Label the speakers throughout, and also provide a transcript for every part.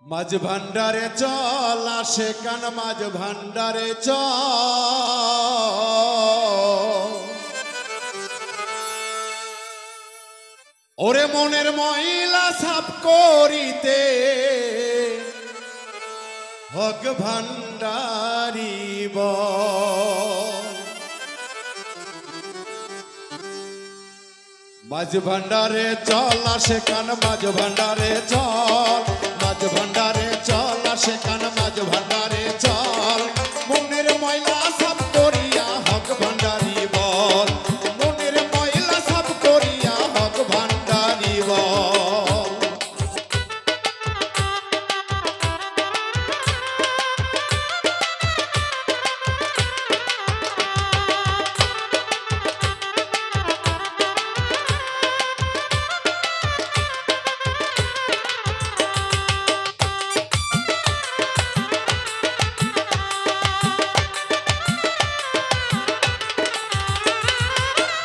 Speaker 1: মাঝ ভান্ডারে চল আসে কান মাঝ ভান্ডারে চল ওরে মনের ময়লা সাফ করিতে হক ভান্ডারি মাঝ ভান্ডারে চল আসে কান মাঝ ভান্ডারে চল মাঝ ভান্ডারে চল আসে কান মাঝ ভান্ডারে চল মনের ময়লা সাফ করিয়া হক ভান্ডারি বল মনের ময়লা সাফ করিয়া হক ভান্ডারি বল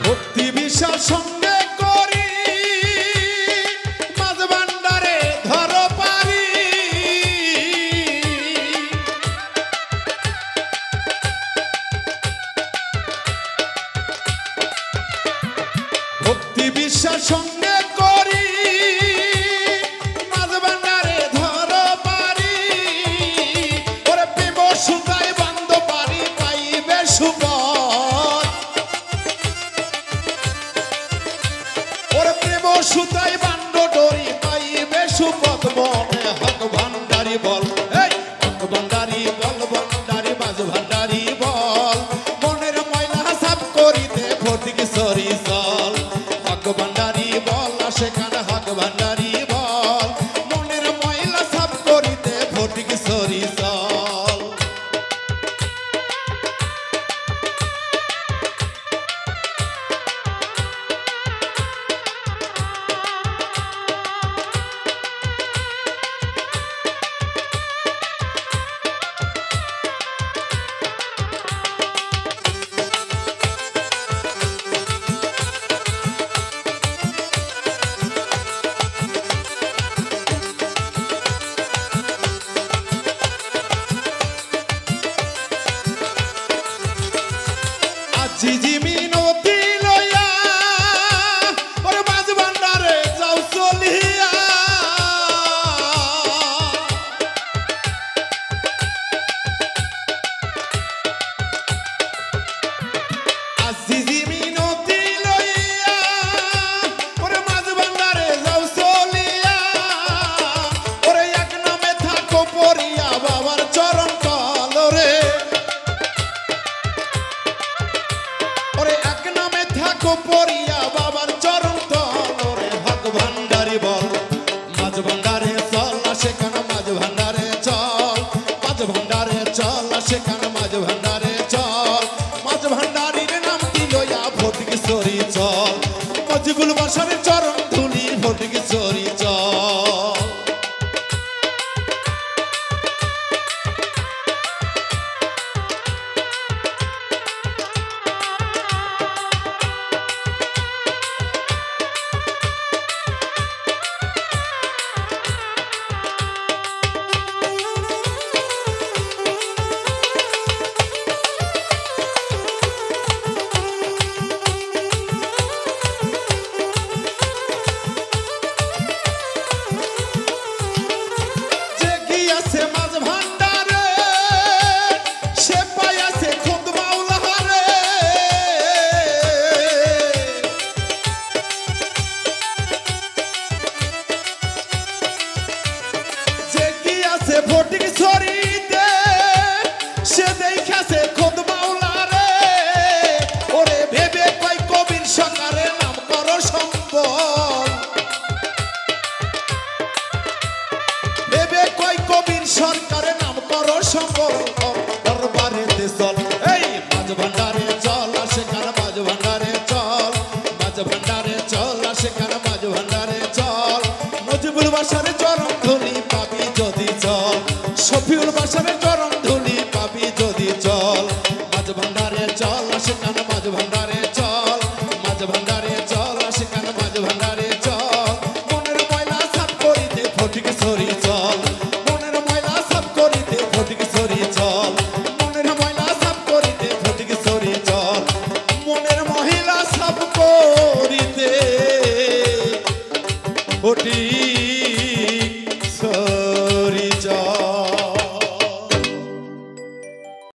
Speaker 1: ভক্তি বিশ্বাস সঙ্গে করি মাঝ ভান্ডারে ধর পারি ভক্তি বিশ্বাস সঙ্গে করি মাঝ ভান্ডারে ধর পারি ওরে প্রেম সুতায় বান্ধ পারি পাইবে সুপথ সুতাই বান্ড ডরি পাইবে সুপথ মনে হক ভান্ডারি বল হক ভান্ডারি বল ভান্ডারি মাঝ ভান্ডারি বল মনের ময়লা সাফ করিতে ফটিক সরি চল হক ভান্ডারি বল সেখানে হক ভান্ডারি বল মনের ময়লা সাফ করিতে ফটিক সরি চল জিজি মিনতি লইয়া ওরে মাঝ ভান্ডারে যাও চলিয়া জিজি মিনতি লইয়া ওরে মাঝ ভান্ডারে যাও চলিয়া ওরে এক নামে থাকো পড়িয়া বাবার চরণ তল রে এক নামে থাকো পড়িয়া বাবার চরণ তলরে হক ভান্ডারি বল মাঝ ভান্ডারে চল সেখান মাঝ ভান্ডারে চল মাঝ ভান্ডারে চল সেখান মাঝ ভান্ডারে চল মাঝ ভান্ডারির নাম কি লইয়া ফটিক সরি চল মজিবুল বাসারের চরণ ধুলি ফটিক সরি চল ফটিক সরিতে সে দেখাছে খোদ মাওলা রে ওরে ভেবে কয় কবির সরকারের নাম করো সম্বল ভেবে কয় কবির সরকারের নাম করো সম্বল দরবারেতে চল মাঝ ভান্ডারে চল সেখানে মাঝ ভান্ডারে চল মাঝ ভান্ডারে চল সেখানে মাঝ ভান্ডারে চল মজিবুল বাসারে চরণ ধুলি পাবি যদি চল শফিউল বাসারে